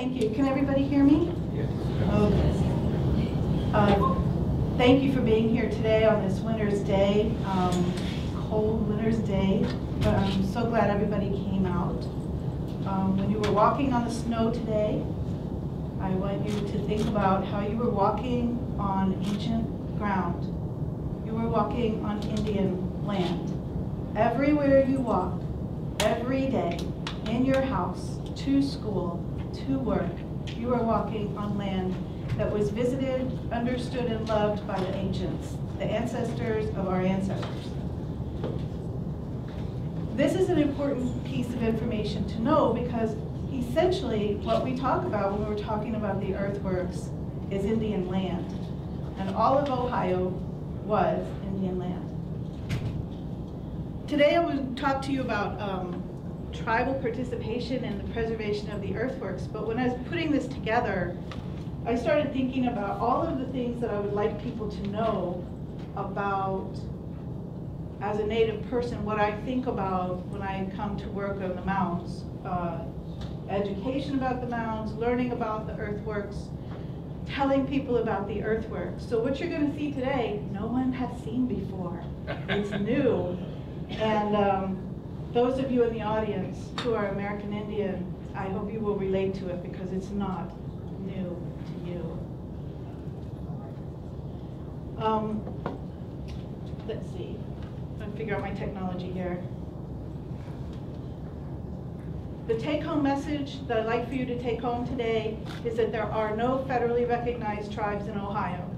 Thank you. Can everybody hear me? Yes. Okay. Thank you for being here today on this winter's day, cold winter's day. But I'm so glad everybody came out. When you were walking on the snow today, I want you to think about how you were walking on ancient ground. You were walking on Indian land. Everywhere you walked, every day, in your house, to school, to work, you were walking on land that was visited, understood, and loved by the ancients, the ancestors of our ancestors. This is an important piece of information to know because essentially what we talk about when we're talking about the earthworks is Indian land. And all of Ohio was Indian land. Today I will talk to you about tribal participation in the preservation of the earthworks, but when I was putting this together, I started thinking about all of the things that I would like people to know about, as a Native person, what I think about when I come to work on the mounds. Education about the mounds, learning about the earthworks, telling people about the earthworks. So what you're going to see today, no one has seen before. It's new. And those of you in the audience who are American Indian, I hope you will relate to it because it's not new to you. Let's see. I'm going to figure out my technology here. The take-home message that I'd like for you to take home today is that there are no federally recognized tribes in Ohio.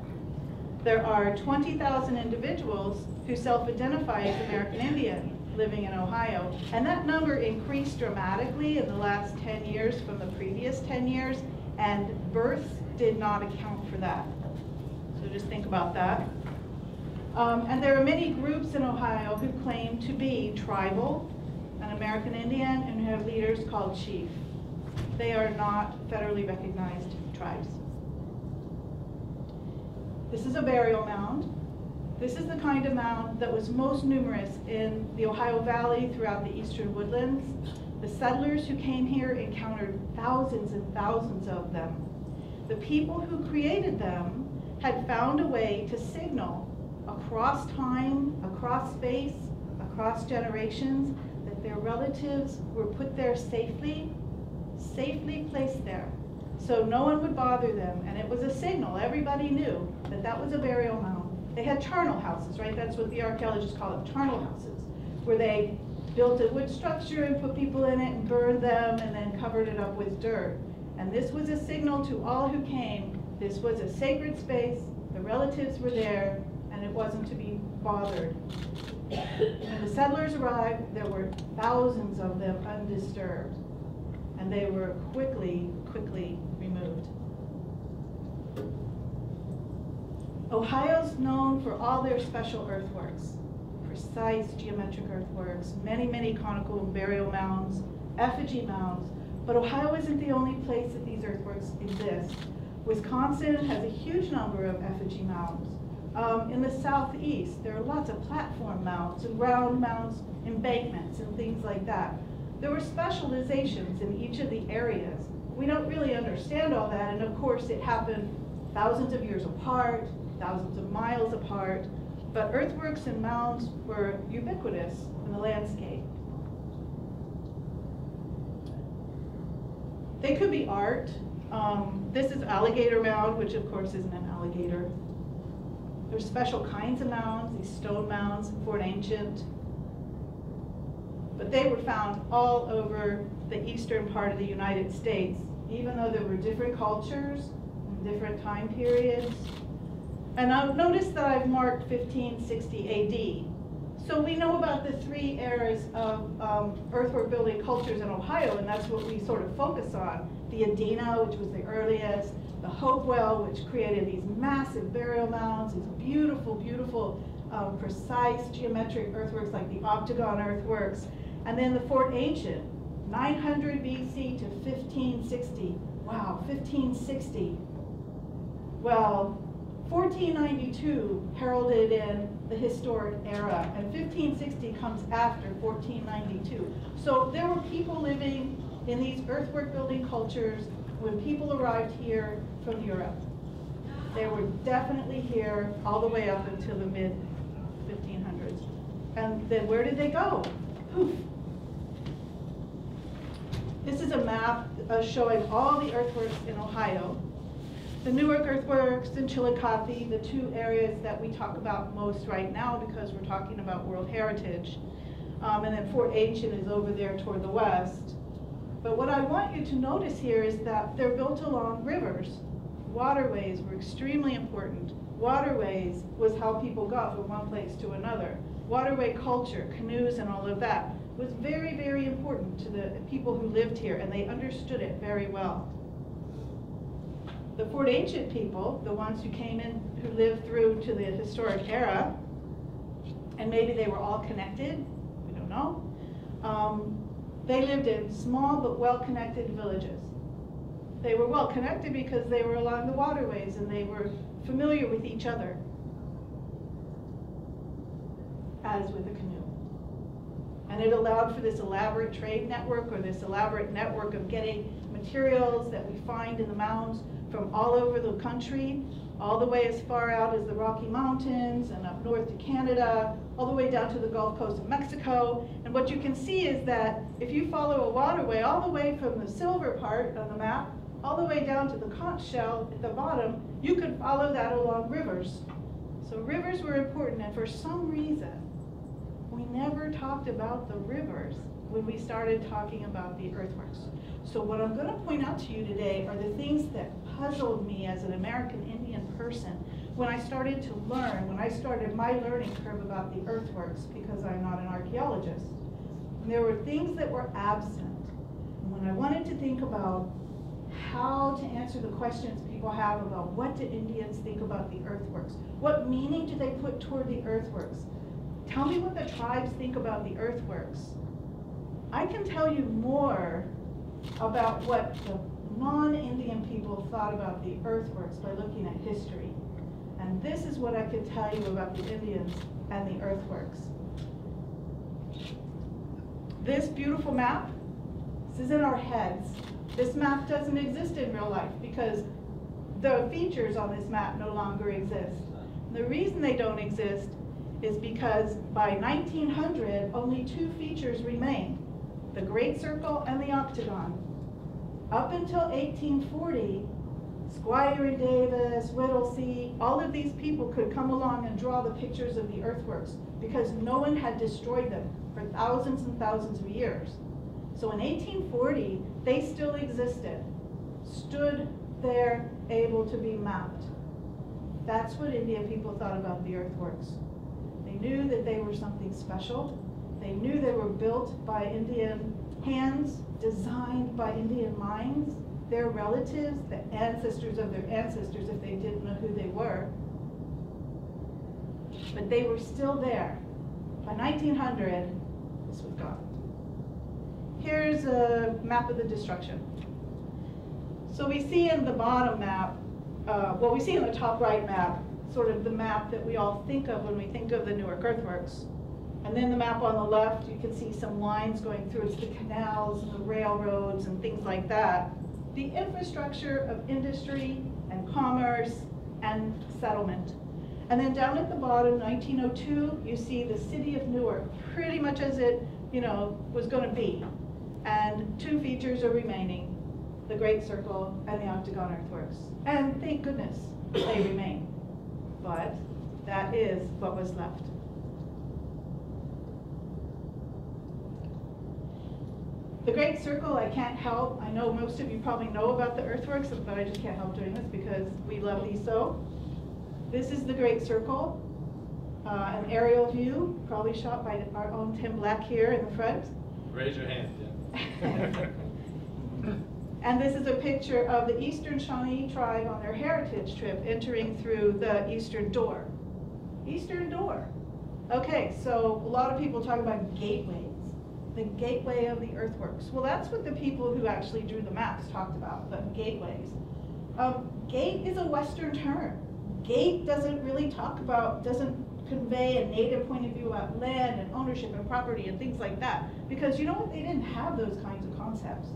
There are 20,000 individuals who self-identify as American Indian living in Ohio, and that number increased dramatically in the last 10 years from the previous 10 years, and births did not account for that. So just think about that. And there are many groups in Ohio who claim to be tribal, an American Indian, and who have leaders called chief. They are not federally recognized tribes. This is a burial mound. This is the kind of mound that was most numerous in the Ohio Valley throughout the eastern woodlands. The settlers who came here encountered thousands and thousands of them. The people who created them had found a way to signal across time, across space, across generations, that their relatives were put there safely placed there. So no one would bother them, and it was a signal. Everybody knew that that was a burial mound. They had charnel houses, right? That's what the archaeologists call them, charnel houses, where they built a wood structure and put people in it and burned them and then covered it up with dirt. And this was a signal to all who came. This was a sacred space, the relatives were there, and it wasn't to be bothered. When the settlers arrived, there were thousands of them undisturbed, and they were quickly removed. Ohio's known for all their special earthworks, precise geometric earthworks, many conical burial mounds, effigy mounds, but Ohio isn't the only place that these earthworks exist. Wisconsin has a huge number of effigy mounds. In the southeast, there are lots of platform mounds and round mounds, embankments, and things like that. There were specializations in each of the areas. We don't really understand all that, and of course it happened thousands of years apart, thousands of miles apart, but earthworks and mounds were ubiquitous in the landscape. They could be art. This is Alligator Mound, which of course isn't an alligator. There's special kinds of mounds, these stone mounds, Fort Ancient. But they were found all over the eastern part of the United States, even though there were different cultures and different time periods. And notice that I've marked 1560 AD. So we know about the three eras of earthwork building cultures in Ohio, and that's what we sort of focus on. The Adena, which was the earliest, the Hopewell, which created these massive burial mounds, these beautiful, precise geometric earthworks like the octagon earthworks, and then the Fort Ancient, 900 BC to 1560. Wow, 1560. Well, 1492 heralded in the historic era, and 1560 comes after 1492. So there were people living in these earthwork building cultures when people arrived here from Europe. They were definitely here all the way up until the mid-1500s. And then where did they go? Poof. This is a map showing all the earthworks in Ohio. The Newark earthworks and Chillicothe, the two areas that we talk about most right now because we're talking about World Heritage. And then Fort Ancient is over there toward the west. But what I want you to notice here is that they're built along rivers. Waterways were extremely important. Waterways was how people got from one place to another. Waterway culture, canoes and all of that, was very, very important to the people who lived here, and they understood it very well. The Fort Ancient people, the ones who came in, who lived through to the historic era, and maybe they were all connected, we don't know. They lived in small but well-connected villages. They were well connected because they were along the waterways and they were familiar with each other, as with a canoe. And it allowed for this elaborate trade network, or this elaborate network of getting materials that we find in the mounds from all over the country, all the way as far out as the Rocky Mountains and up north to Canada, all the way down to the Gulf Coast of Mexico. And what you can see is that if you follow a waterway all the way from the silver part on the map, all the way down to the conch shell at the bottom, you could follow that along rivers. So rivers were important, and for some reason, we never talked about the rivers when we started talking about the earthworks. So what I'm going to point out to you today are the things that puzzled me as an American Indian person when I started to learn, when I started my learning curve about the earthworks, because I'm not an archaeologist. And there were things that were absent. And when I wanted to think about how to answer the questions people have about what do Indians think about the earthworks, what meaning do they put toward the earthworks, tell me what the tribes think about the earthworks. I can tell you more about what the non-Indian people thought about the earthworks by looking at history. And this is what I can tell you about the Indians and the earthworks. This beautiful map, this is in our heads. This map doesn't exist in real life because the features on this map no longer exist. The reason they don't exist is because by 1900, only two features remained, the Great Circle and the Octagon. Up until 1840, Squire and Davis, Whittlesey, all of these people could come along and draw the pictures of the earthworks because no one had destroyed them for thousands and thousands of years. So in 1840, they still existed, stood there able to be mapped. That's what Indian people thought about the earthworks. They knew that they were something special. They knew they were built by Indian hands, designed by Indian minds, their relatives, the ancestors of their ancestors if they didn't know who they were. But they were still there. By 1900, this was gone. Here's a map of the destruction. So we see in the bottom map, well, we see in the top right map, sort of the map that we all think of when we think of the Newark earthworks. And then the map on the left, you can see some lines going through. It's the canals and the railroads and things like that. The infrastructure of industry and commerce and settlement. And then down at the bottom, 1902, you see the city of Newark, pretty much as it, was going to be. And two features are remaining, the Great Circle and the Octagon earthworks. And thank goodness they remain. But that is what was left. The Great Circle, I can't help. I know most of you probably know about the earthworks, but I just can't help doing this because we love these so. This is the Great Circle, an aerial view, probably shot by our own Tim Black here in the front. Raise your hand, Tim. And this is a picture of the Eastern Shawnee tribe on their heritage trip entering through the Eastern Door. Eastern Door. Okay, so a lot of people talk about gateways. The gateway of the earthworks. Well, that's what the people who actually drew the maps talked about, the gateways. Gate is a Western term. Gate doesn't really doesn't convey a native point of view about land and ownership and property and things like that. Because you know what? They didn't have those kinds of concepts.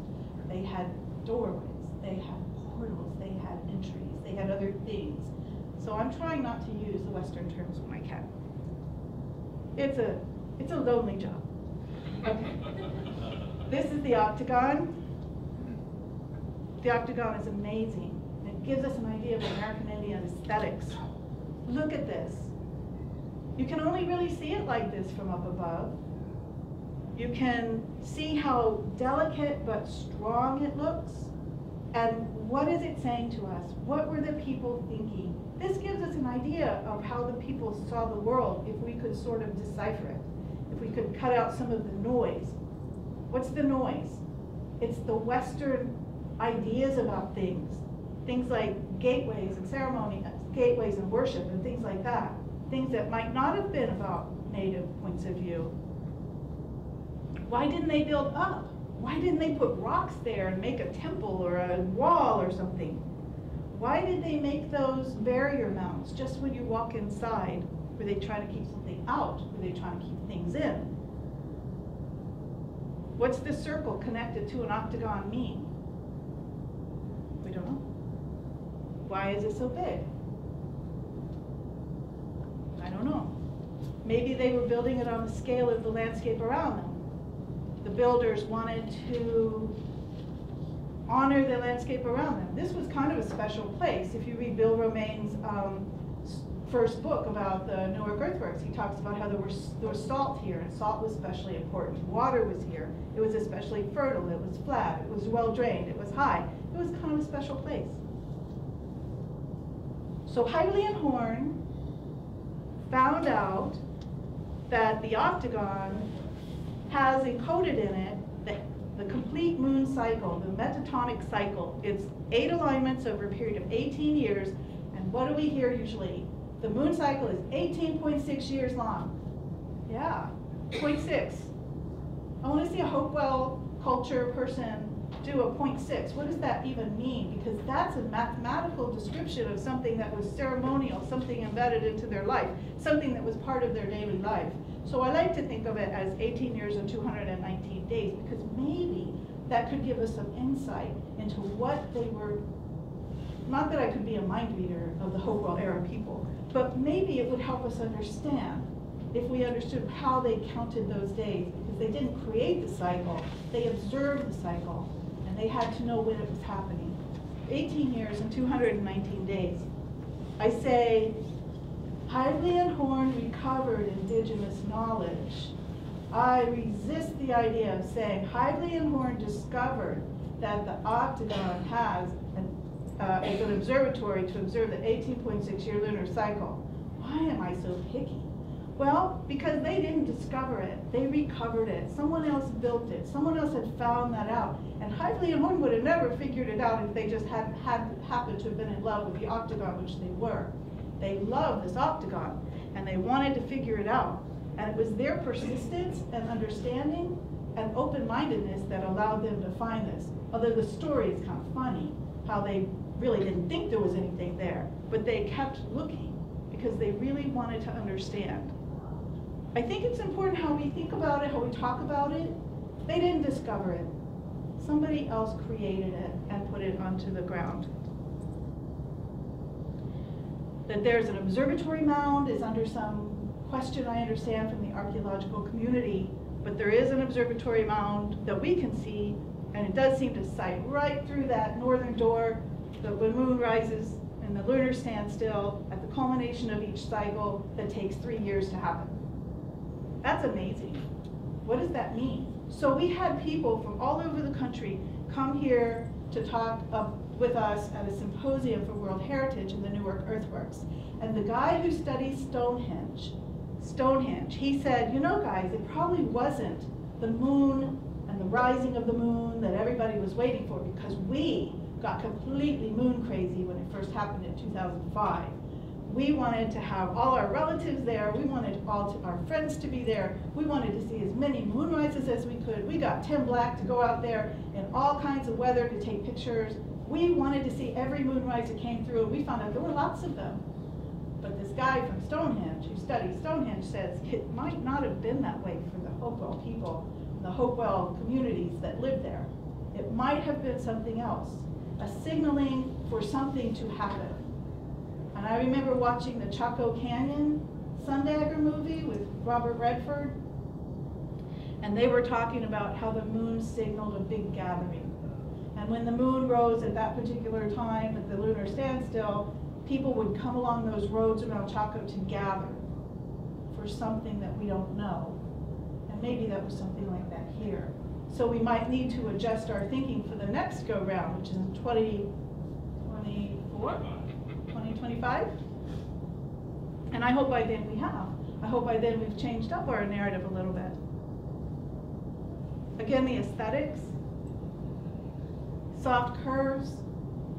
They had doorways. they had portals, they had entries, they had other things. So I'm trying not to use the Western terms when I can. It's a lonely job. Okay. This is the octagon. The octagon is amazing. It gives us an idea of American Indian aesthetics. Look at this. You can only really see it like this from up above. You can see how delicate but strong it looks. And what is it saying to us? What were the people thinking? This gives us an idea of how the people saw the world if we could sort of decipher it, if we could cut out some of the noise. What's the noise? It's the Western ideas about things. Things like gateways and ceremony, gateways and worship and things like that. Things that might not have been about native points of view. Why didn't they build up? Why didn't they put rocks there and make a temple or a wall or something? Why did they make those barrier mounds just when you walk inside? Were they trying to keep something out? Were they trying to keep things in? What's the circle connected to an octagon mean? We don't know. Why is it so big? I don't know. Maybe they were building it on the scale of the landscape around them. The builders wanted to honor the landscape around them. This was kind of a special place. If you read Bill Romaine's first book about the Newark earthworks, he talks about how there was salt here, and salt was especially important. Water was here. It was especially fertile. It was flat. It was well drained. It was high. It was kind of a special place. So Hively and Horn found out that the octagon has encoded in it the complete moon cycle, the metatonic cycle. It's 8 alignments over a period of 18 years. And what do we hear usually? The moon cycle is 18.6 years long. Yeah, 0.6. I want to see a Hopewell culture person do a 0.6. What does that even mean? Because that's a mathematical description of something that was ceremonial, something embedded into their life, something that was part of their daily life. So I like to think of it as 18 years and 219 days, because maybe that could give us some insight into what they were, not that I could be a mind reader of the Hopewell era people, but maybe it would help us understand if we understood how they counted those days, because they didn't create the cycle, they observed the cycle, and they had to know when it was happening. 18 years and 219 days. I say, Hively and Horn recovered indigenous knowledge. I resist the idea of saying Hively and Horn discovered that the octagon has as an observatory to observe the 18.6-year lunar cycle. Why am I so picky? Well, because they didn't discover it. They recovered it. Someone else built it. Someone else had found that out. And Hively and Horn would have never figured it out if they just hadn't happened to have been in love with the octagon, which they were. They loved this octagon, and they wanted to figure it out. And it was their persistence and understanding and open-mindedness that allowed them to find this. Although the story is kind of funny, how they really didn't think there was anything there, but they kept looking because they really wanted to understand. I think it's important how we think about it, how we talk about it. They didn't discover it. Somebody else created it and put it onto the ground. That there's an observatory mound is under some question, I understand, from the archaeological community, but there is an observatory mound that we can see, and it does seem to sight right through that northern door, that when moon rises and the lunar standstill at the culmination of each cycle that takes 3 years to happen. That's amazing. What does that mean? So we had people from all over the country come here to talk with us at a symposium for World Heritage in the Newark earthworks. And the guy who studies Stonehenge, he said, you know guys, it probably wasn't the moon and the rising of the moon that everybody was waiting for, because we got completely moon crazy when it first happened in 2005. We wanted to have all our relatives there. We wanted all our friends to be there. We wanted to see as many moonrises as we could. We got Tim Black to go out there in all kinds of weather to take pictures. We wanted to see every moonrise that came through, and we found out there were lots of them. But this guy from Stonehenge, who studies Stonehenge, says it might not have been that way for the Hopewell people, the Hopewell communities that lived there. It might have been something else. a signaling for something to happen. And I remember watching the Chaco Canyon Sundagger movie with Robert Redford, and they were talking about how the moon signaled a big gathering. And when the moon rose at that particular time, at the lunar standstill, people would come along those roads around Chaco to gather for something that we don't know. And maybe that was something like that here. So we might need to adjust our thinking for the next go round, which is in 2024, 2025. And I hope by then we have. I hope by then we've changed up our narrative a little bit. Again, the aesthetics, soft curves.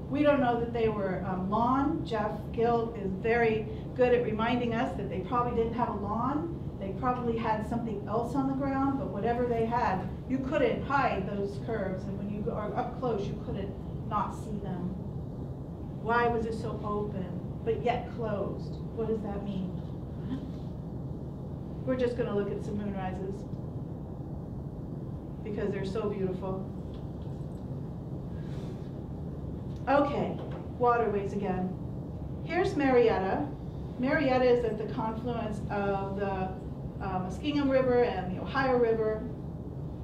We don't know that they were lawn. Jeff Gill is very good at reminding us that they probably didn't have a lawn. They probably had something else on the ground, but whatever they had, you couldn't hide those curves, and when you are up close, you couldn't not see them. Why was it so open, but yet closed? What does that mean? We're just going to look at some moonrises because they're so beautiful. Okay, waterways again. Here's Marietta. Marietta is at the confluence of the Muskingum River and the Ohio River.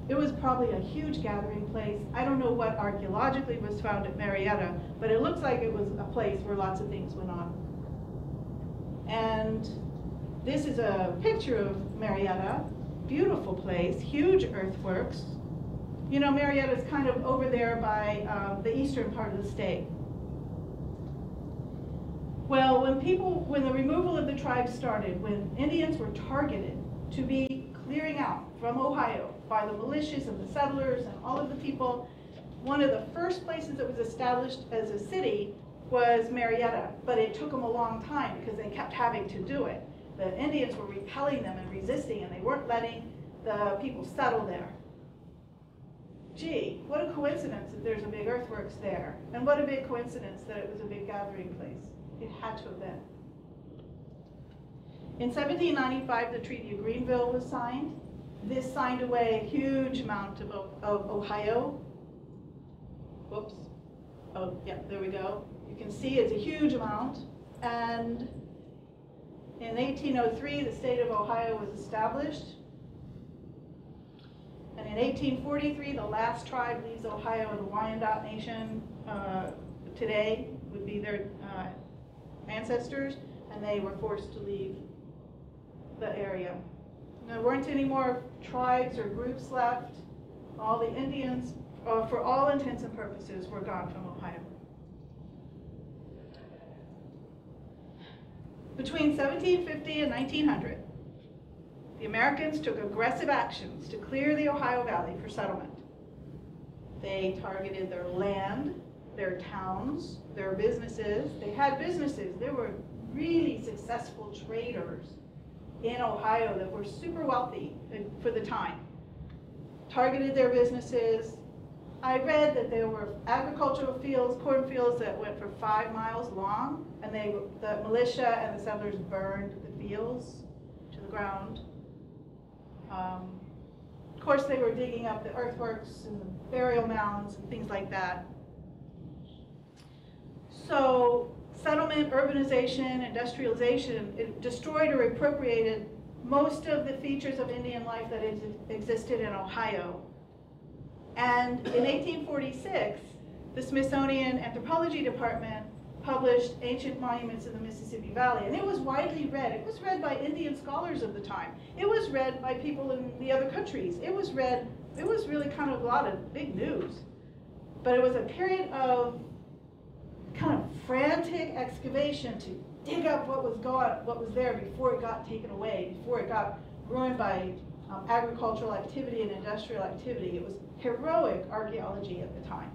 It was probably a huge gathering place. I don't know what archaeologically was found at Marietta, but it looks like it was a place where lots of things went on. And this is a picture of Marietta. Beautiful place, huge earthworks. You know, Marietta is kind of over there by the eastern part of the state. Well, when the removal of the tribes started, when Indians were targeted to be clearing out from Ohio by the militias and the settlers and all of the people, one of the first places that was established as a city was Marietta, but it took them a long time because they kept having to do it. The Indians were repelling them and resisting, and they weren't letting the people settle there. Gee, what a coincidence that there's a big earthworks there, and what a big coincidence that it was a big gathering place. It had to have been. In 1795, the Treaty of Greenville was signed. This signed away a huge amount of Ohio. Whoops. Oh, yeah, there we go. You can see it's a huge amount. And in 1803, the state of Ohio was established. And in 1843, the last tribe leaves Ohio, the Wyandot Nation today would be their ancestors, and they were forced to leave the area. There weren't any more tribes or groups left. All the Indians, for all intents and purposes, were gone from Ohio. Between 1750 and 1900, the Americans took aggressive actions to clear the Ohio Valley for settlement. They targeted their land, their towns, their businesses. They had businesses. There were really successful traders in Ohio that were super wealthy for the time. Targeted their businesses. I read that there were agricultural fields, cornfields that went for 5 miles long, and the militia and the settlers burned the fields to the ground. Of course, they were digging up the earthworks and the burial mounds and things like that. So settlement, urbanization, industrialization, it destroyed or appropriated most of the features of Indian life that existed in Ohio. And in 1846, the Smithsonian Anthropology Department published Ancient Monuments in the Mississippi Valley, and it was widely read. It was read by Indian scholars of the time. It was read by people in the other countries. It was really kind of a lot of big news. But it was a period of kind of frantic excavation to dig up what was there before it got taken away, before it got ruined by agricultural activity and industrial activity. It was heroic archaeology at the time.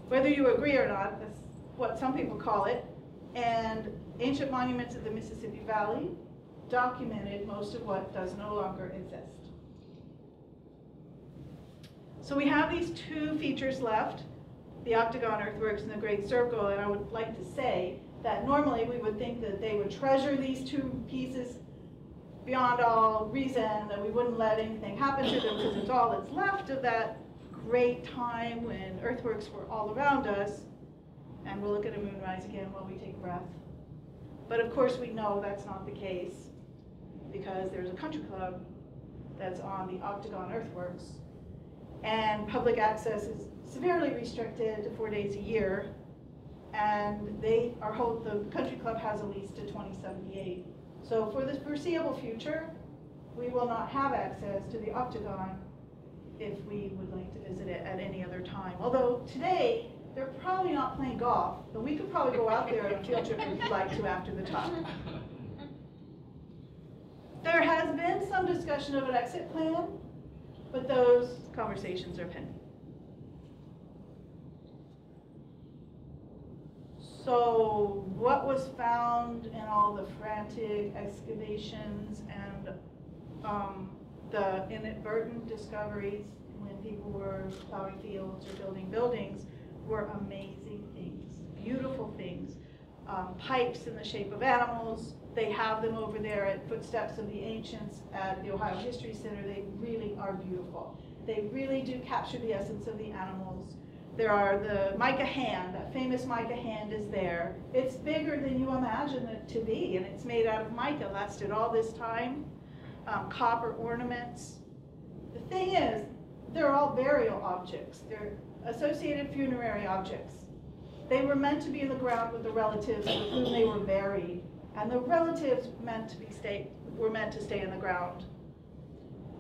Whether you agree or not, that's what some people call it. And Ancient Monuments of the Mississippi Valley documented most of what does no longer exist. So we have these two features left, the octagon earthworks and the Great Circle, and I would like to say that normally we would think that they would treasure these two pieces beyond all reason, that we wouldn't let anything happen to them because it's all that's left of that great time when earthworks were all around us, and we'll look at a moonrise again while we take a breath. But of course we know that's not the case, because there's a country club that's on the Octagon earthworks, and public access is severely restricted to 4 days a year, and the country club has a lease to 2078. So for the foreseeable future, we will not have access to the Octagon if we would like to visit it at any other time. Although today, they're probably not playing golf, but we could probably go out there on a field trip if you'd like to after the talk. There has been some discussion of an exit plan, but those conversations are pending. So what was found in all the frantic excavations and the inadvertent discoveries when people were plowing fields or building buildings were amazing things, beautiful things. Pipes in the shape of animals. They have them over there at Footsteps of the Ancients at the Ohio History Center. They really are beautiful. They really do capture the essence of the animals. There are the mica hand, that famous mica hand is there. It's bigger than you imagine it to be, and it's made out of mica, lasted all this time. Copper ornaments. The thing is, they're all burial objects. They're associated funerary objects. They were meant to be in the ground with the relatives with whom they were buried, and the relatives were meant to stay in the ground.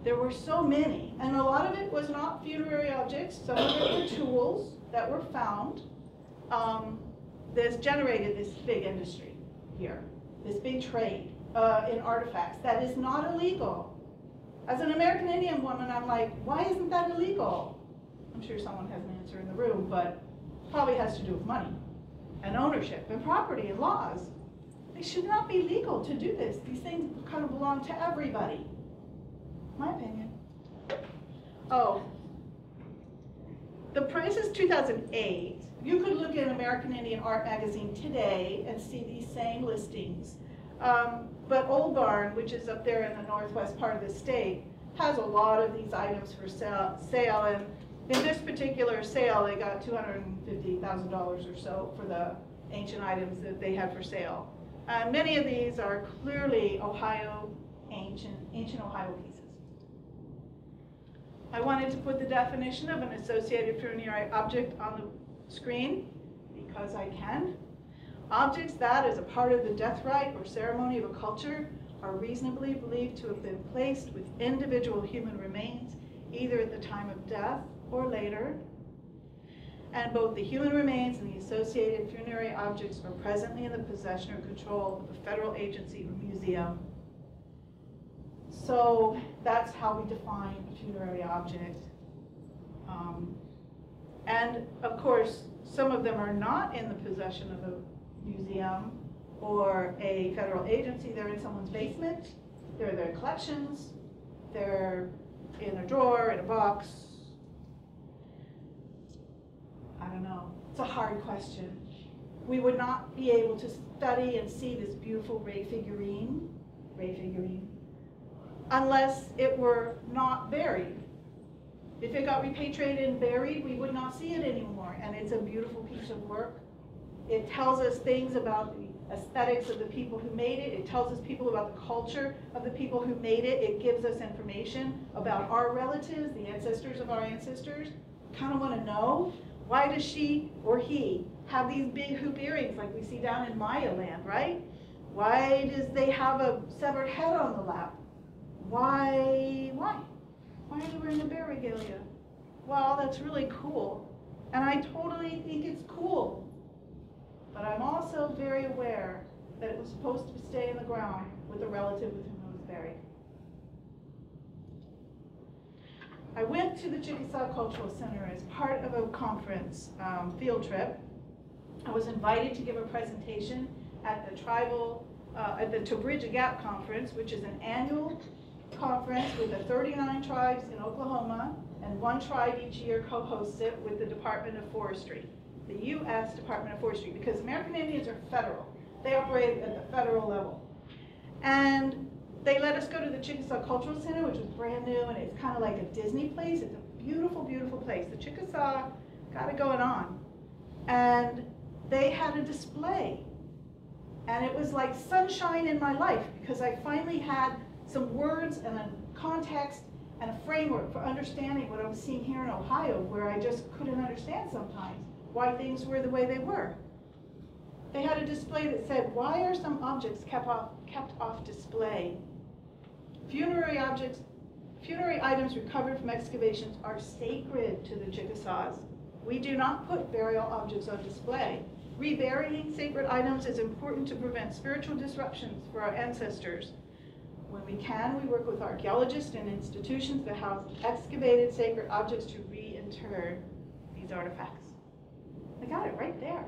There were so many, and a lot of it was not funerary objects. Some of it were tools that were found. This generated this big industry here, this big trade in artifacts that is not illegal. As an American Indian woman, I'm like, why isn't that illegal? I'm sure someone has an answer in the room, but probably has to do with money and ownership and property and laws. It should not be legal to do this. These things kind of belong to everybody. My opinion. Oh, the price is 2008. You could look at American Indian Art Magazine today and see these same listings. But Old Barn, which is up there in the northwest part of the state, has a lot of these items for sale, and in this particular sale, they got $250,000 or so for the ancient items that they had for sale. Many of these are clearly ancient Ohio pieces. I wanted to put the definition of an associated funerary object on the screen because I can. Objects that, as a part of the death rite or ceremony of a culture, are reasonably believed to have been placed with individual human remains, either at the time of death or later, and both the human remains and the associated funerary objects are presently in the possession or control of a federal agency or museum. So that's how we define a funerary object. And of course, some of them are not in the possession of a museum or a federal agency. They're in someone's basement. They're in their collections. They're in a drawer, in a box. I don't know. It's a hard question. We would not be able to study and see this beautiful ray figurine, unless it were not buried. If it got repatriated and buried, we would not see it anymore. And it's a beautiful piece of work. It tells us things about the aesthetics of the people who made it. It tells us people about the culture of the people who made it. It gives us information about our relatives, the ancestors of our ancestors. Kind of want to know, why does she or he have these big hoop earrings like we see down in Maya land, right? Why does they have a severed head on the lap? Why are they wearing the bear regalia? Well, that's really cool. And I totally think it's cool. But I'm also very aware that it was supposed to stay in the ground with the relative with whom it was buried. I went to the Chickasaw Cultural Center as part of a conference field trip. I was invited to give a presentation at the To Bridge a Gap conference, which is an annual conference with the 39 tribes in Oklahoma, and one tribe each year co-hosts it with the Department of Forestry, the U.S. Department of Forestry, because American Indians are federal. They operate at the federal level. And they let us go to the Chickasaw Cultural Center, which was brand new, and it's kind of like a Disney place. It's a beautiful, beautiful place. The Chickasaw got it going on. And they had a display. And it was like sunshine in my life because I finally had some words and a context and a framework for understanding what I was seeing here in Ohio, where I just couldn't understand sometimes why things were the way they were. They had a display that said, why are some objects kept off display? Funerary items recovered from excavations are sacred to the Chickasaws. We do not put burial objects on display. Reburying sacred items is important to prevent spiritual disruptions for our ancestors. When we can, we work with archaeologists and institutions that house excavated sacred objects to reinter these artifacts. They got it right there.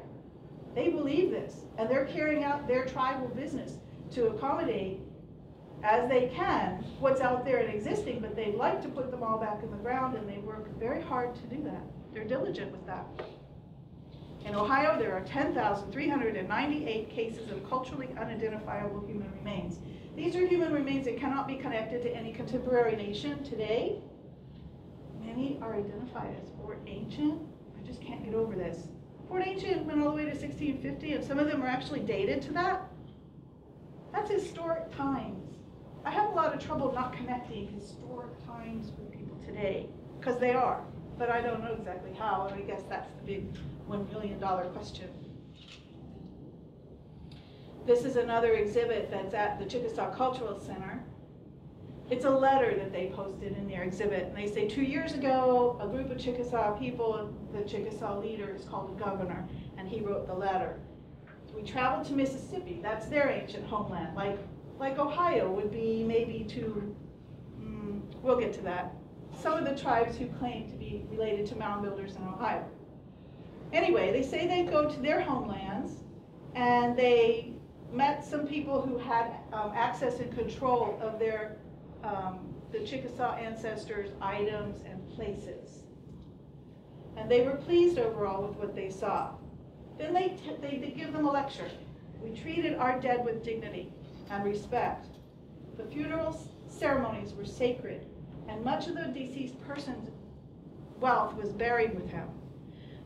They believe this, and they're carrying out their tribal business to accommodate, as they can, what's out there and existing, but they'd like to put them all back in the ground, and they work very hard to do that. They're diligent with that. In Ohio, there are 10,398 cases of culturally unidentifiable human remains. These are human remains that cannot be connected to any contemporary nation today. Many are identified as Fort Ancient. I just can't get over this. Fort Ancient went all the way to 1650, and some of them are actually dated to that. That's historic times. I have a lot of trouble not connecting historic times with people today, because they are, but I don't know exactly how, and I guess that's the big $1 million question. This is another exhibit that's at the Chickasaw Cultural Center. It's a letter that they posted in their exhibit, and they say 2 years ago, a group of Chickasaw people, the Chickasaw leader is called the governor, and he wrote the letter. We traveled to Mississippi, that's their ancient homeland, like Ohio would be maybe to, we'll get to that, some of the tribes who claim to be related to mound builders in Ohio. Anyway, they say they go to their homelands, and they met some people who had access and control of their the Chickasaw ancestors' items and places. And they were pleased overall with what they saw. Then they give them a lecture. We treated our dead with dignity and respect. The funeral ceremonies were sacred, and much of the deceased person's wealth was buried with him.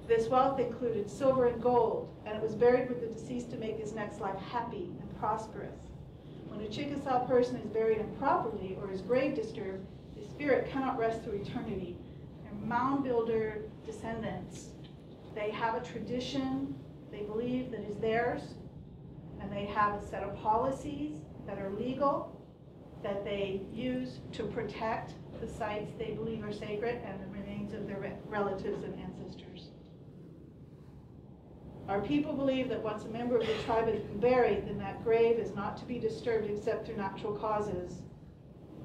This wealth included silver and gold, and it was buried with the deceased to make his next life happy and prosperous. When a Chickasaw person is buried improperly or his grave disturbed, his spirit cannot rest through eternity. They're mound builder descendants. They have a tradition they believe that is theirs, and they have a set of policies that are legal, that they use to protect the sites they believe are sacred and the remains of their relatives and ancestors. Our people believe that once a member of the tribe has been buried, then that grave is not to be disturbed except through natural causes.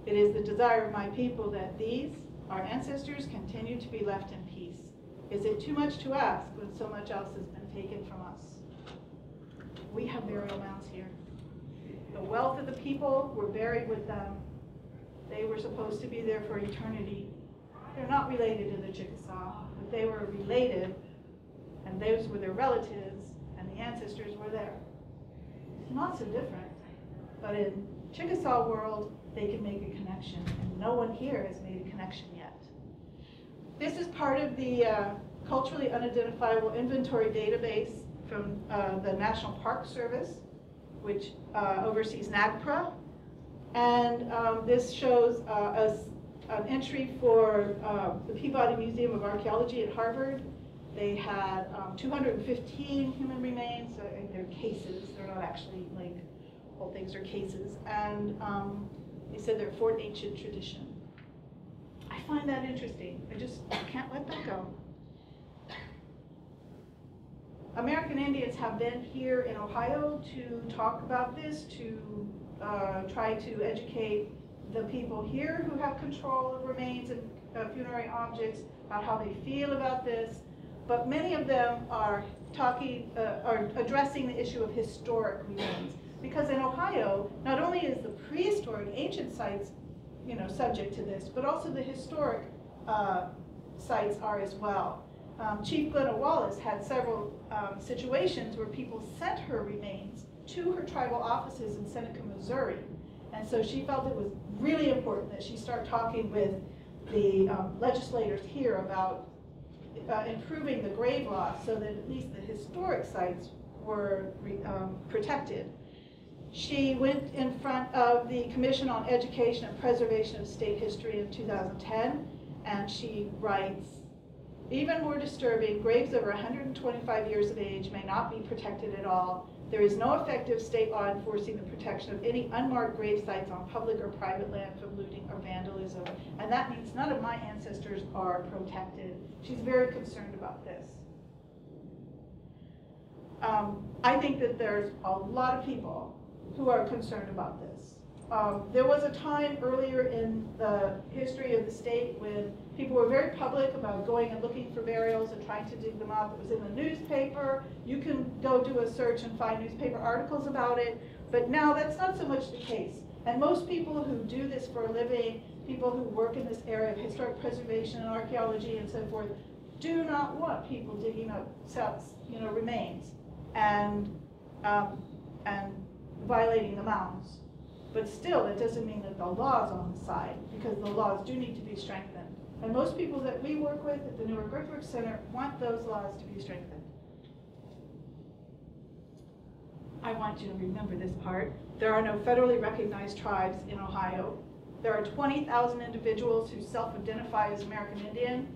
It is the desire of my people that these, our ancestors, continue to be left in peace. Is it too much to ask when so much else has been taken from us? We have burial mounds here. The wealth of the people were buried with them. They were supposed to be there for eternity. They're not related to the Chickasaw, but they were related, and those were their relatives, and the ancestors were there. It's not so different, but in Chickasaw world, they can make a connection, and no one here has made a connection yet. This is part of the culturally unidentifiable inventory database from the National Park Service, which oversees NAGPRA. And this shows an entry for the Peabody Museum of Archaeology at Harvard. They had 215 human remains. They're cases. They're not actually like whole things, are cases. And they said they're Fort Ancient tradition. I find that interesting. I just can't let that go. American Indians have been here in Ohio to talk about this, to try to educate the people here who have control of remains and funerary objects about how they feel about this. But many of them are addressing the issue of historic remains. Because in Ohio, not only is the prehistoric ancient sites, subject to this, but also the historic sites are as well. Chief Glenna Wallace had several situations where people sent her remains to her tribal offices in Seneca, Missouri. And so she felt it was really important that she start talking with legislators here about improving the grave law so that at least the historic sites were protected. She went in front of the Commission on Education and Preservation of State History in 2010, and she writes, even more disturbing, graves over 125 years of age may not be protected at all. There is no effective state law enforcing the protection of any unmarked grave sites on public or private land from looting or vandalism. And that means none of my ancestors are protected. She's very concerned about this. I think that there's a lot of people who are concerned about this. There was a time earlier in the history of the state when people were very public about going and looking for burials and trying to dig them up. It was in the newspaper. You can go do a search and find newspaper articles about it. But now that's not so much the case. And most people who do this for a living, people who work in this area of historic preservation and archaeology and so forth, do not want people digging up remains and violating the mounds. But still, that doesn't mean that the law's on the side, because the laws do need to be strengthened. And most people that we work with at the Newark Earthworks Center want those laws to be strengthened. I want you to remember this part. There are no federally recognized tribes in Ohio. There are 20,000 individuals who self-identify as American Indian.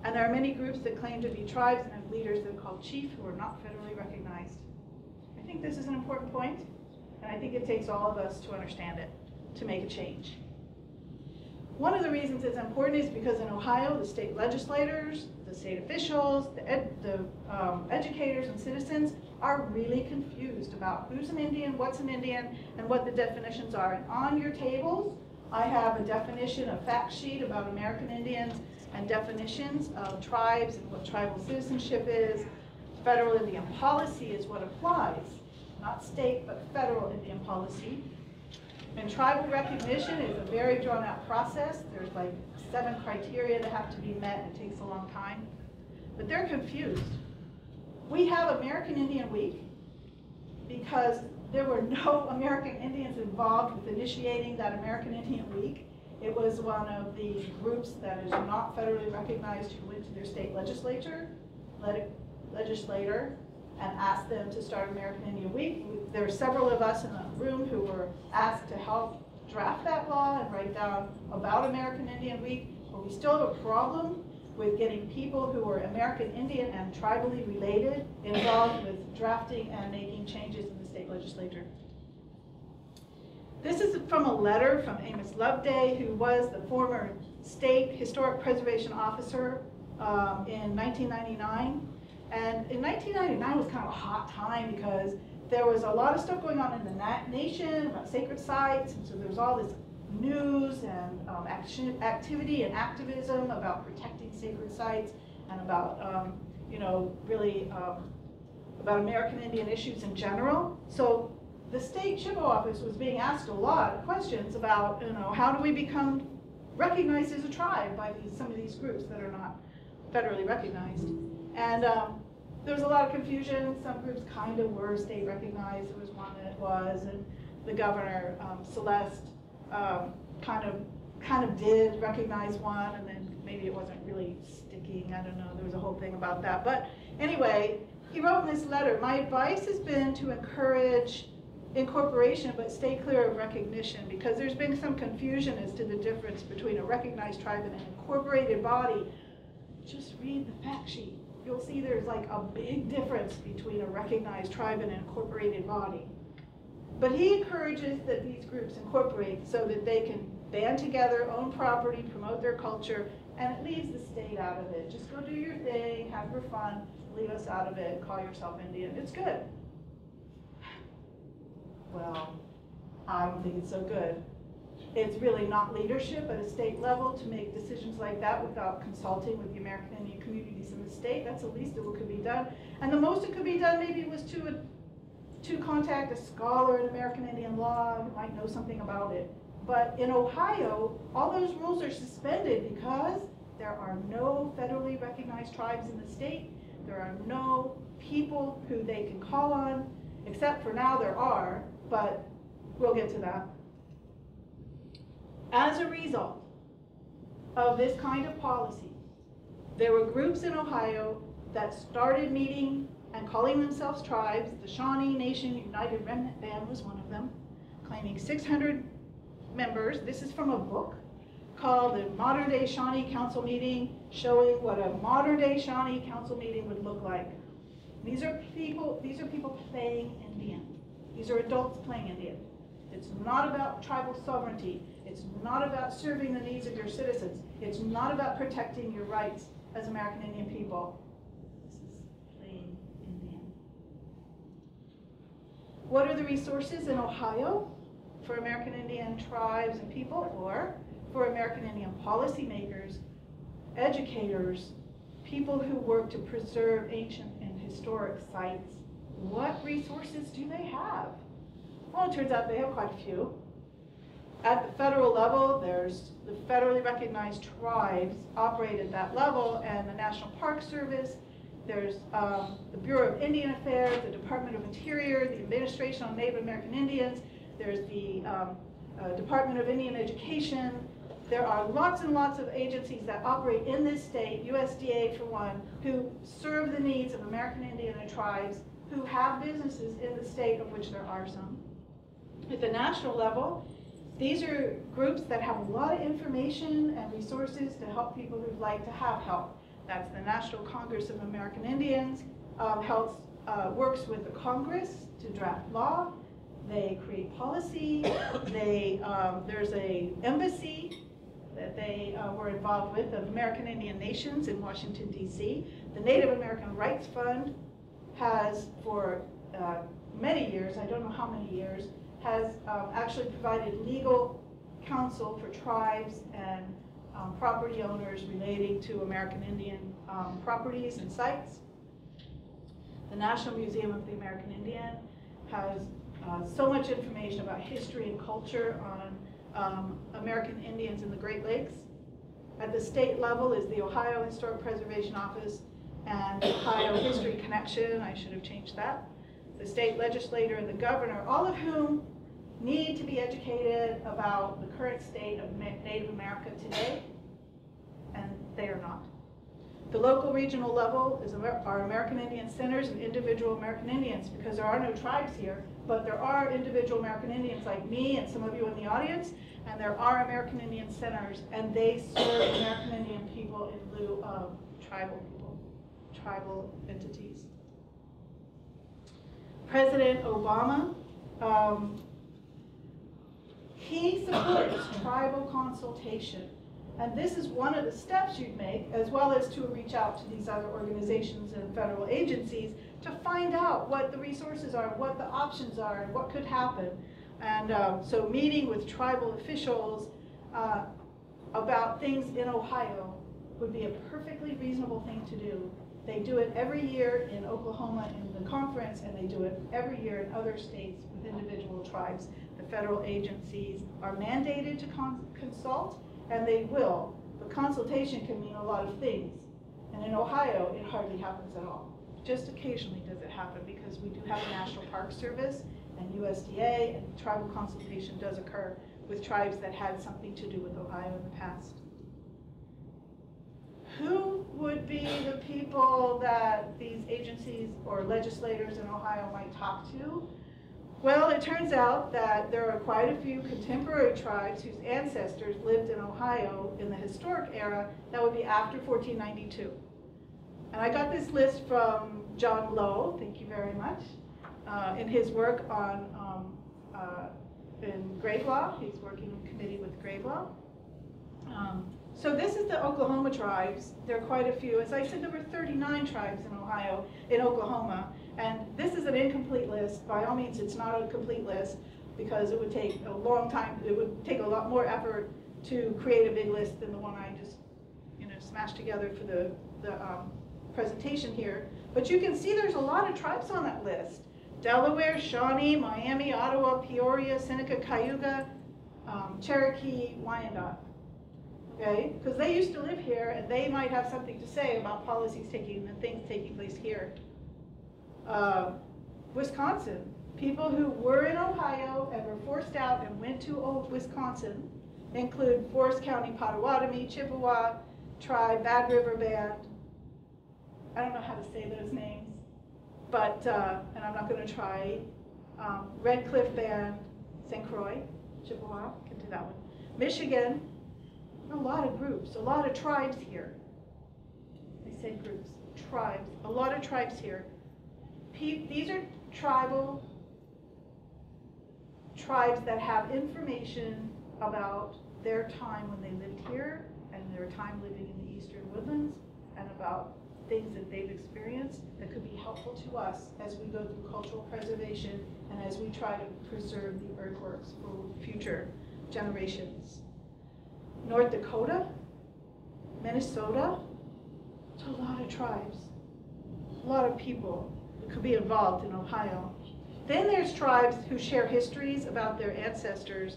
And there are many groups that claim to be tribes and have leaders that are called chief who are not federally recognized. I think this is an important point. And I think it takes all of us to understand it, to make a change. One of the reasons it's important is because in Ohio, the state legislators, the state officials, the educators and citizens are really confused about who's an Indian, what's an Indian, and what the definitions are. And on your tables, I have a definition, a fact sheet about American Indians and definitions of tribes and what tribal citizenship is. Federal Indian policy is what applies. Not state, but federal Indian policy. And tribal recognition is a very drawn out process. There's like 7 criteria that have to be met, and it takes a long time. But they're confused. We have American Indian Week because there were no American Indians involved with initiating that American Indian Week. It was one of the groups that is not federally recognized who went to their state legislator, and asked them to start American Indian Week. There were several of us in the room who were asked to help draft that law and write down about American Indian Week, but we still have a problem with getting people who are American Indian and tribally related involved with drafting and making changes in the state legislature. This is from a letter from Amos Loveday, who was the former state historic preservation officer in 1999. And in 1999 was kind of a hot time because there was a lot of stuff going on in the nation about sacred sites, and so there was all this news and activity and activism about protecting sacred sites and about, really about American Indian issues in general. So the state SHPO office was being asked a lot of questions about, how do we become recognized as a tribe by some of these groups that are not federally recognized. And there was a lot of confusion. Some groups kind of were state recognized. There was one that was, and the governor, Celeste, kind of did recognize one, and then maybe it wasn't really sticking. I don't know. There was a whole thing about that. But anyway, he wrote in this letter, "My advice has been to encourage incorporation, but stay clear of recognition, because there's been some confusion as to the difference between a recognized tribe and an incorporated body." Just read the fact sheet. You'll see there's like a big difference between a recognized tribe and an incorporated body. But he encourages that these groups incorporate so that they can band together, own property, promote their culture, and it leaves the state out of it. Just go do your thing, have your fun, leave us out of it, call yourself Indian. It's good. Well, I don't think it's so good. It's really not leadership at a state level to make decisions like that without consulting with the American Indian communities in the state. That's the least of what could be done. And the most that could be done maybe was to contact a scholar in American Indian law who might know something about it. But in Ohio, all those rules are suspended because there are no federally recognized tribes in the state. There are no people who they can call on, except for now there are, but we'll get to that. As a result, of this kind of policy. There were groups in Ohio that started meeting and calling themselves tribes. The Shawnee Nation United Remnant Band was one of them, claiming 600 members. This is from a book called The Modern Day Shawnee Council Meeting, showing what a modern day Shawnee council meeting would look like. These are people playing Indian. These are adults playing Indian. It's not about tribal sovereignty. It's not about serving the needs of your citizens. It's not about protecting your rights as American Indian people. This is playing Indian. What are the resources in Ohio for American Indian tribes and people, or for American Indian policymakers, educators, people who work to preserve ancient and historic sites? What resources do they have? Well, it turns out they have quite a few. At the federal level, there's the federally recognized tribes operate at that level, and the National Park Service. There's the Bureau of Indian Affairs, the Department of Interior, the Administration on Native American Indians. There's the Department of Indian Education. There are lots and lots of agencies that operate in this state, USDA for one, who serve the needs of American Indian and tribes who have businesses in the state, of which there are some. At the national level, these are groups that have a lot of information and resources to help people who'd like to have help. That's the National Congress of American Indians, works with the Congress to draft law. They create policy. There's an embassy that they were involved with of American Indian Nations in Washington, D.C. The Native American Rights Fund has, for many years, I don't know how many years, has actually provided legal counsel for tribes and property owners relating to American Indian properties and sites. The National Museum of the American Indian has so much information about history and culture on American Indians in the Great Lakes. At the state level is the Ohio Historic Preservation Office and Ohio History Connection. I should have changed that. The state legislator and the governor, all of whom need to be educated about the current state of Native America today, and they are not. The local regional level is our American Indian centers and individual American Indians, because there are no tribes here, but there are individual American Indians like me and some of you in the audience, and there are American Indian centers, and they serve American Indian people in lieu of tribal people, tribal entities. President Obama, he supports tribal consultation. And this is one of the steps you'd make, as well as to reach out to these other organizations and federal agencies to find out what the resources are, what the options are, and what could happen. And so meeting with tribal officials about things in Ohio would be a perfectly reasonable thing to do. They do it every year in Oklahoma in the conference, and they do it every year in other states with individual tribes. The federal agencies are mandated to consult, and they will, but consultation can mean a lot of things. And in Ohio, it hardly happens at all. Just occasionally does it happen, because we do have the National Park Service and USDA, and tribal consultation does occur with tribes that had something to do with Ohio in the past. Who would be the people that these agencies or legislators in Ohio might talk to? Well, it turns out that there are quite a few contemporary tribes whose ancestors lived in Ohio in the historic era that would be after 1492. And I got this list from John Lowe, thank you very much, in his work on in grave law. He's working in committee with grave law. So this is the Oklahoma tribes. There are quite a few. As I said, there were 39 tribes in Oklahoma, and this is an incomplete list. By all means, it's not a complete list, because it would take a long time. It would take a lot more effort to create a big list than the one I just, smashed together for the presentation here. But you can see there's a lot of tribes on that list: Delaware, Shawnee, Miami, Ottawa, Peoria, Seneca, Cayuga, Cherokee, Wyandot. Okay, because they used to live here, and they might have something to say about policies and things taking place here. Wisconsin, people who were in Ohio and were forced out and went to Wisconsin include Forest County Potawatomi, Chippewa Tribe, Bad River Band. I don't know how to say those names, but, and I'm not going to try. Red Cliff Band, St. Croix, Chippewa, can do that one. Michigan, a lot of groups, a lot of tribes here. I say groups, tribes, a lot of tribes here. These are tribal tribes that have information about their time when they lived here and their time living in the Eastern Woodlands and about things that they've experienced that could be helpful to us as we go through cultural preservation and as we try to preserve the earthworks for future generations. North Dakota, Minnesota, it's a lot of tribes, a lot of people that could be involved in Ohio. Then there's tribes who share histories about their ancestors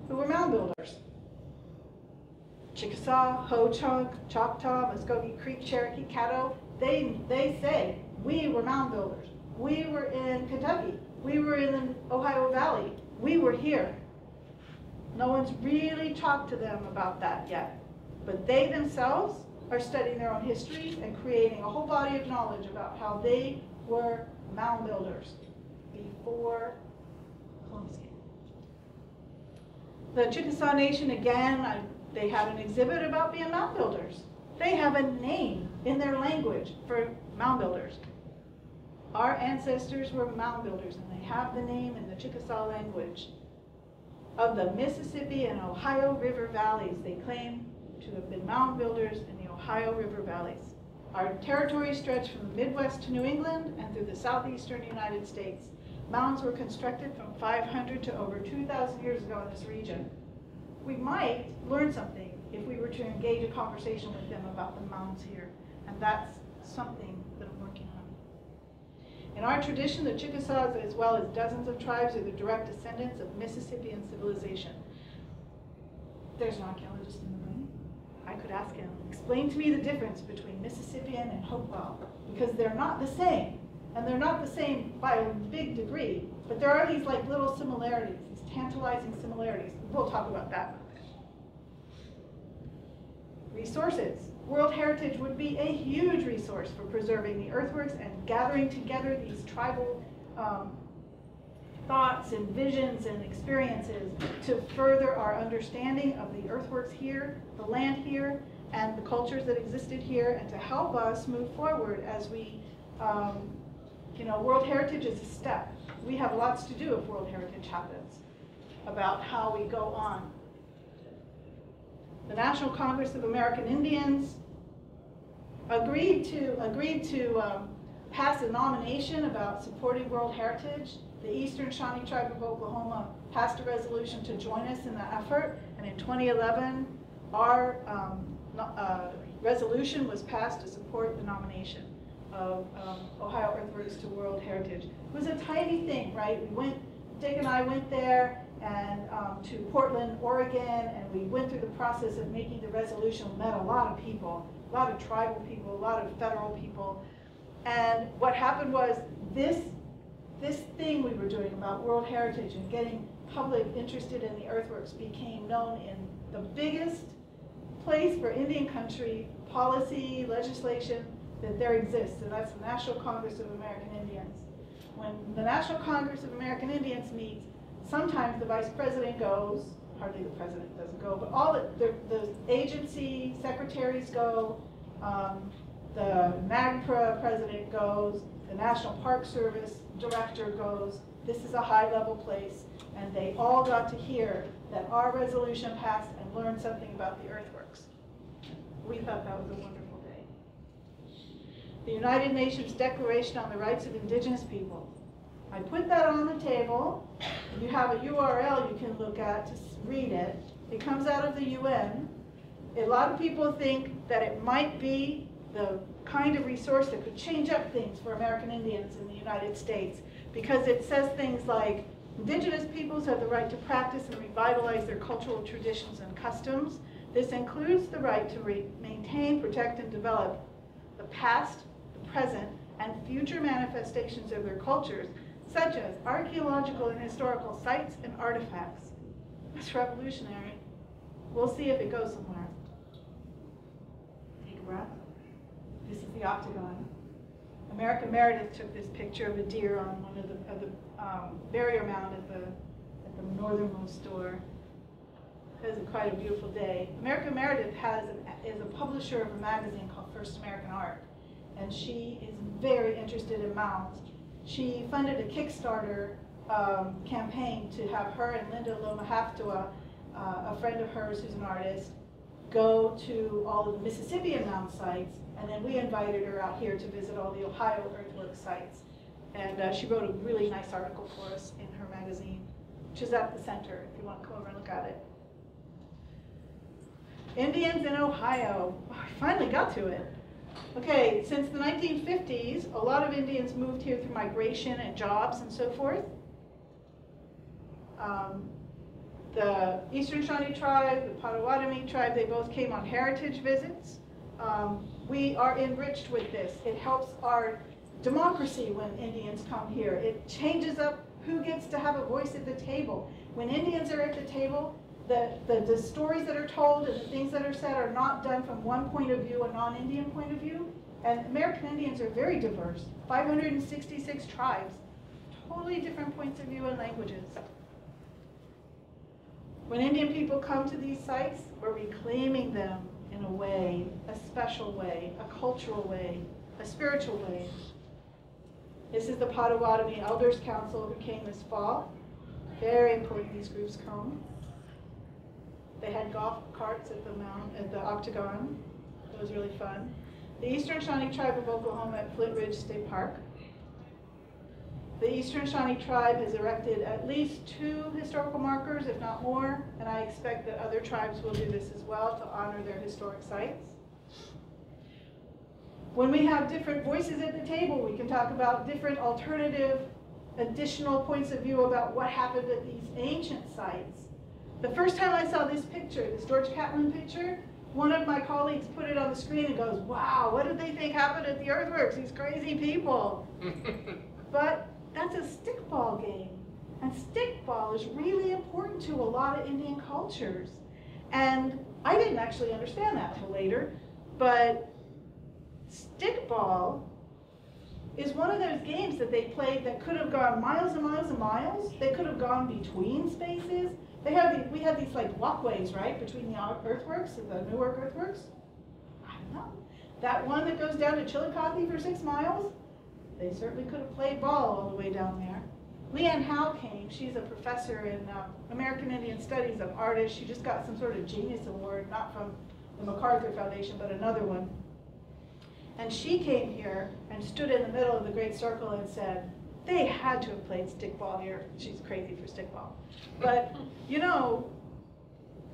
who were mound builders. Chickasaw, Ho-Chunk, Choctaw, Muskogee Creek, Cherokee, Caddo, they say, we were mound builders. We were in Kentucky. We were in the Ohio Valley. We were here. No one's really talked to them about that yet. But they themselves are studying their own histories and creating a whole body of knowledge about how they were mound builders before Columbus came. The Chickasaw Nation, again, they have an exhibit about being mound builders. They have a name in their language for mound builders. Our ancestors were mound builders, and they have the name in the Chickasaw language. Of the Mississippi and Ohio River valleys, they claim to have been mound builders in the Ohio River valleys. Our territory stretched from the Midwest to New England and through the southeastern United States. Mounds were constructed from 500 to over 2,000 years ago in this region. We might learn something if we were to engage a conversation with them about the mounds here, and that's something that I'm working on. In our tradition, the Chickasaws, as well as dozens of tribes, are the direct descendants of Mississippian civilization. There's an archaeologist in the room. I could ask him, explain to me the difference between Mississippian and Hopewell, because they're not the same, and they're not the same by a big degree, but there are these like little similarities, these tantalizing similarities. We'll talk about that. Resources. World Heritage would be a huge resource for preserving the earthworks and gathering together these tribal thoughts and visions and experiences to further our understanding of the earthworks here, the land here, and the cultures that existed here, and to help us move forward as we, World Heritage is a step. We have lots to do if World Heritage happens, about how we go on. The National Congress of American Indians agreed to pass a nomination about supporting World Heritage. The Eastern Shawnee Tribe of Oklahoma passed a resolution to join us in that effort, and in 2011, our resolution was passed to support the nomination of Ohio Earthworks to World Heritage. It was a tiny thing, right? Dick and I went there and to Portland, Oregon, and we went through the process of making the resolution. We met a lot of people, a lot of tribal people, a lot of federal people. And what happened was this thing we were doing about World Heritage and getting public interested in the earthworks became known in the biggest place for Indian country policy, legislation that there exists, and that's the National Congress of American Indians. When the National Congress of American Indians meets, sometimes the vice president goes, hardly the president doesn't go, but all the agency secretaries go, the NAGPRA president goes, the National Park Service director goes. This is a high-level place, and they all got to hear that our resolution passed and learn something about the earthworks. We thought that was a wonderful day. The United Nations Declaration on the Rights of Indigenous People. I put that on the table. You have a URL you can look at to read it. It comes out of the UN. A lot of people think that it might be the kind of resource that could change up things for American Indians in the United States, because it says things like, Indigenous peoples have the right to practice and revitalize their cultural traditions and customs. This includes the right to maintain, protect, and develop the past, the present, and future manifestations of their cultures, such as archaeological and historical sites and artifacts. That's revolutionary. We'll see if it goes somewhere. Take a breath. This is the octagon. America Meredith took this picture of a deer on one of the barrier mound at the northernmost door. It was quite a beautiful day. America Meredith is a publisher of a magazine called First American Art, and she is very interested in mounds. She funded a Kickstarter campaign to have her and Linda Loma Haftua, a friend of hers who's an artist, go to all of the Mississippian mound sites, and then we invited her out here to visit all the Ohio earthwork sites. And she wrote a really nice article for us in her magazine, which is at the center if you want to come over and look at it. Indians in Ohio. Oh, I finally got to it. Okay, since the 1950s, a lot of Indians moved here through migration and jobs and so forth. The Eastern Shawnee tribe, the Potawatomi tribe, they both came on heritage visits. We are enriched with this. It helps our democracy when Indians come here. It changes up who gets to have a voice at the table. When Indians are at the table, the stories that are told and the things that are said are not done from one point of view, a non-Indian point of view. And American Indians are very diverse, 566 tribes, totally different points of view and languages. When Indian people come to these sites, we're reclaiming them in a way, a special way, a cultural way, a spiritual way. This is the Potawatomi Elders Council who came this fall. Very important these groups come. They had golf carts at the octagon. It was really fun. The Eastern Shawnee Tribe of Oklahoma at Flint Ridge State Park. The Eastern Shawnee Tribe has erected at least 2 historical markers, if not more, and I expect that other tribes will do this as well to honor their historic sites. When we have different voices at the table, we can talk about different alternative, additional points of view about what happened at these ancient sites. The first time I saw this picture, this George Catlin picture, one of my colleagues put it on the screen and goes, wow, what did they think happened at the earthworks? These crazy people. But that's a stickball game. And stickball is really important to a lot of Indian cultures. And I didn't actually understand that until later, but stickball is one of those games that they played that could have gone miles and miles and miles. They could have gone between spaces. We had these like walkways, right, between the earthworks and the Newark earthworks. I don't know. That one that goes down to Chillicothe for 6 miles, they certainly could have played ball all the way down there. Leanne Howe came. She's a professor in American Indian Studies, an artist. She just got some sort of genius award, not from the MacArthur Foundation, but another one. And she came here and stood in the middle of the Great Circle and said, they had to have played stickball here. She's crazy for stickball. But, you know,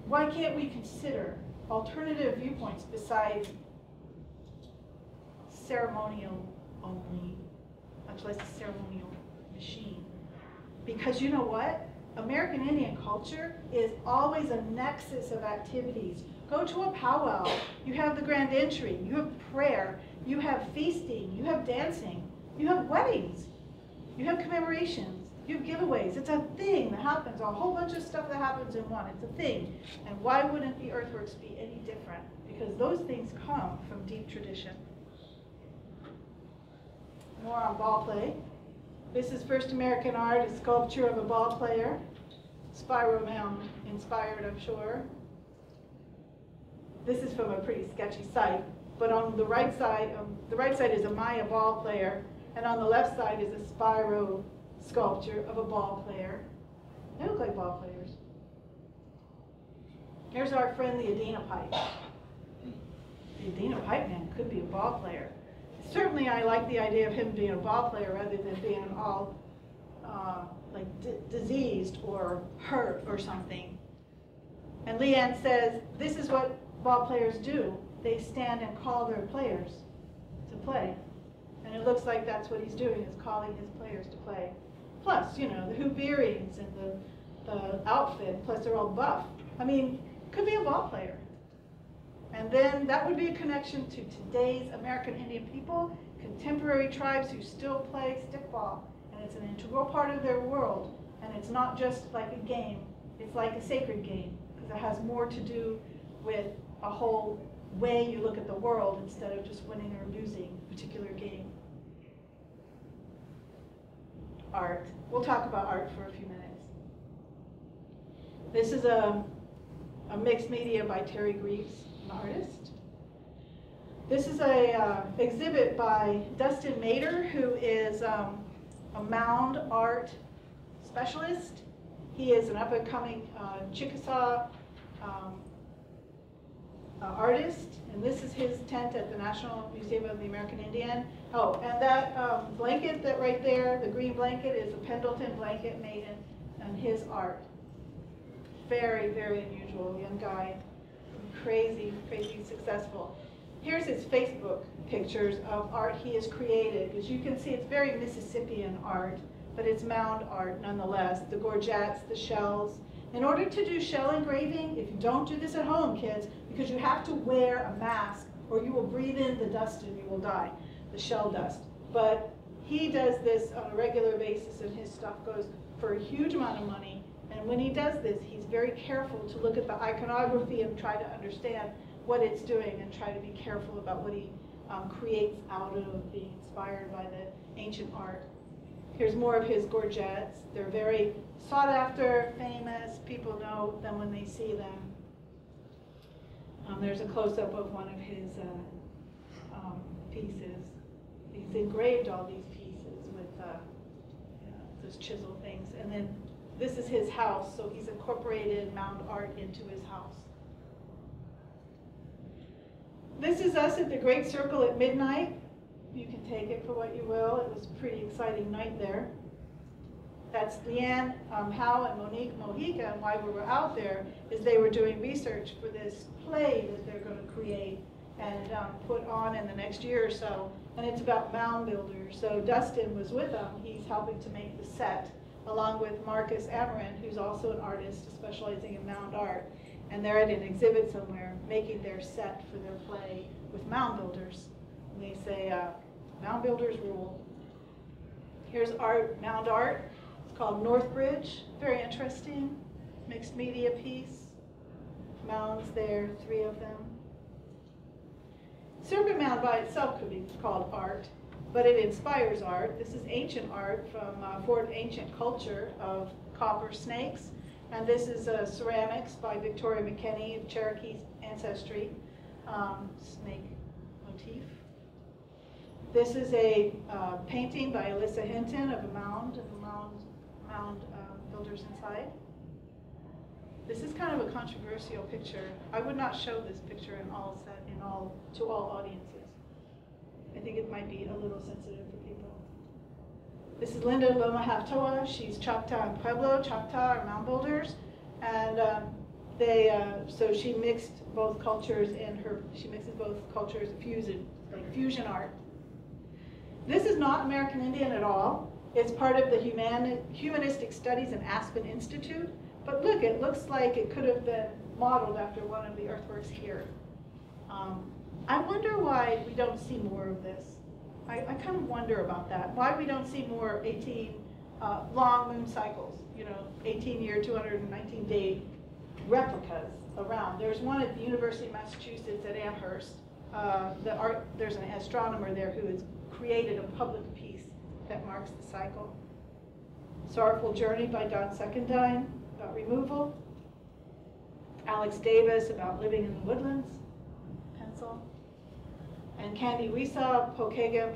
why can't we consider alternative viewpoints besides ceremonial only, much less a ceremonial machine? Because you know what? American Indian culture is always a nexus of activities. Go to a powwow. You have the grand entry. You have prayer. You have feasting. You have dancing. You have weddings. You have commemorations. You have giveaways. It's a thing that happens. A whole bunch of stuff that happens in one. It's a thing. And why wouldn't the earthworks be any different? Because those things come from deep tradition. More on ball play. This is First American Art, a sculpture of a ball player. Spiro Mound inspired, I'm sure. This is from a pretty sketchy site, but on the right side is a Maya ball player, and on the left side is a Spiro sculpture of a ball player. They look like ball players. Here's our friend the Adena Pipe. The Adena Pipe man could be a ball player. Certainly I like the idea of him being a ball player rather than being all diseased or hurt or something. And Leanne says, this is what ball players do. They stand and call their players to play. And it looks like that's what he's doing, is calling his players to play. Plus, you know, the hoop earrings and the outfit, plus they're all buff. I mean, could be a ball player. And then that would be a connection to today's American Indian people, contemporary tribes who still play stickball. And it's an integral part of their world. And it's not just like a game. It's like a sacred game, because because it has more to do with a whole way you look at the world instead of just winning or losing a particular game. Art. We'll talk about art for a few minutes. This is a mixed media by Terry Greaves, an artist. This is a exhibit by Dustin Mader, who is a mound art specialist. He is an up-and-coming Chickasaw artist, and this is his tent at the National Museum of the American Indian. Oh, and that blanket that right there, the green blanket, is a Pendleton blanket made in his art. Very, very unusual young guy, crazy, crazy successful. Here's his Facebook pictures of art he has created. As you can see, it's very Mississippian art, but it's mound art nonetheless. The gorgets, the shells. In order to do shell engraving, if you don't do this at home, kids, because you have to wear a mask or you will breathe in the dust and you will die, the shell dust. But he does this on a regular basis, and his stuff goes for a huge amount of money. And when he does this, he's very careful to look at the iconography and try to understand what it's doing and try to be careful about what he creates out of being inspired by the ancient art. Here's more of his gorgets. They're very sought after, famous. People know them when they see them. There's a close-up of one of his pieces. He's engraved all these pieces with those chisel things. And then this is his house, so he's incorporated mound art into his house. This is us at the Great Circle at midnight. You can take it for what you will. It was a pretty exciting night there. That's Leanne Howe and Monique Mojica, and why we were out there is they were doing research for this play that they're going to create and put on in the next year or so, and it's about mound builders. So Dustin was with them. He's helping to make the set, along with Marcus Amarin, who's also an artist specializing in mound art, and they're at an exhibit somewhere making their set for their play with mound builders. And they say, mound builders rule. Here's art, mound art. It's called Northbridge. Very interesting. Mixed media piece. Mounds there, 3 of them. Serpent Mound by itself could be called art, but it inspires art. This is ancient art from Fort Ancient Culture of copper snakes. And this is ceramics by Victoria McKenney of Cherokee ancestry, snake motif. This is a painting by Alyssa Hinton of a mound builders inside. This is kind of a controversial picture. I would not show this picture to all audiences. I think it might be a little sensitive for people. This is Linda Loma Haftoa. She's Choctaw and Pueblo. Choctaw are mound builders, and so she mixed both cultures she mixes both cultures, fusion art. This is not American Indian at all. It's part of the Humanistic Studies in Aspen Institute. But look, it looks like it could have been modeled after one of the earthworks here. I wonder why we don't see more of this. I kind of wonder about that. Why we don't see more 18 long moon cycles, 18-year, 219-day replicas around. There's one at the University of Massachusetts at Amherst. There's an astronomer there who has created a public piece that marks the cycle. Sorrowful Journey by Don Secondine about removal. Alex Davis about living in the woodlands, pencil. And Candy Wisa, Pokagon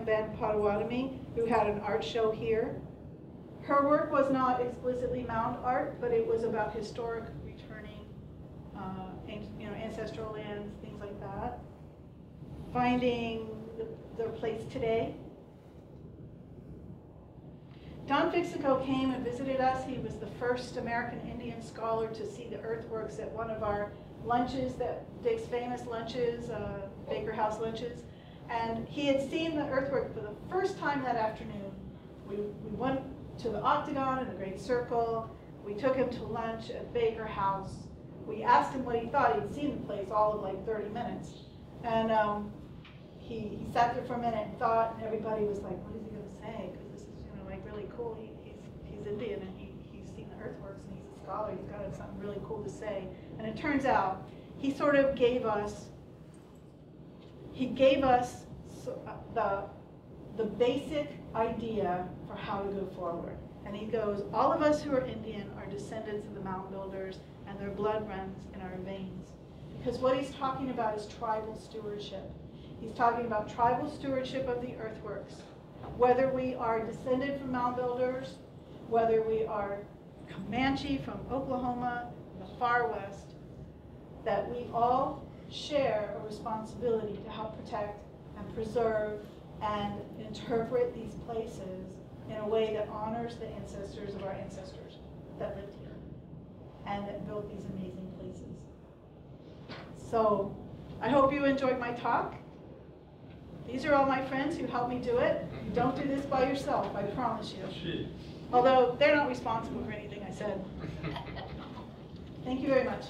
Band Potawatomi, who had an art show here. Her work was not explicitly mound art, but it was about historic returning, ancestral lands, things like that. Finding their place today. Don Fixico came and visited us. He was the first American Indian scholar to see the earthworks at one of our lunches, Dick's famous lunches, Baker House lunches. And he had seen the earthwork for the first time that afternoon. We went to the Octagon and the Great Circle. We took him to lunch at Baker House. We asked him what he thought. He'd seen the place all of like 30 minutes. And he sat there for a minute and thought, and everybody was like, what is he going to say? Because this is really cool. He's Indian and he's seen the earthworks and he's a scholar, he's got something really cool to say. And it turns out, he sort of gave us, the basic idea for how to go forward. And he goes, all of us who are Indian are descendants of the mound builders, and their blood runs in our veins. Because what he's talking about is tribal stewardship. He's talking about tribal stewardship of the earthworks. Whether we are descended from mound builders, whether we are Comanche from Oklahoma, the far west, that we all share a responsibility to help protect and preserve and interpret these places in a way that honors the ancestors of our ancestors that lived here and that built these amazing places. So I hope you enjoyed my talk. These are all my friends who helped me do it. You don't do this by yourself, I promise you. Although they're not responsible for anything I said. Thank you very much.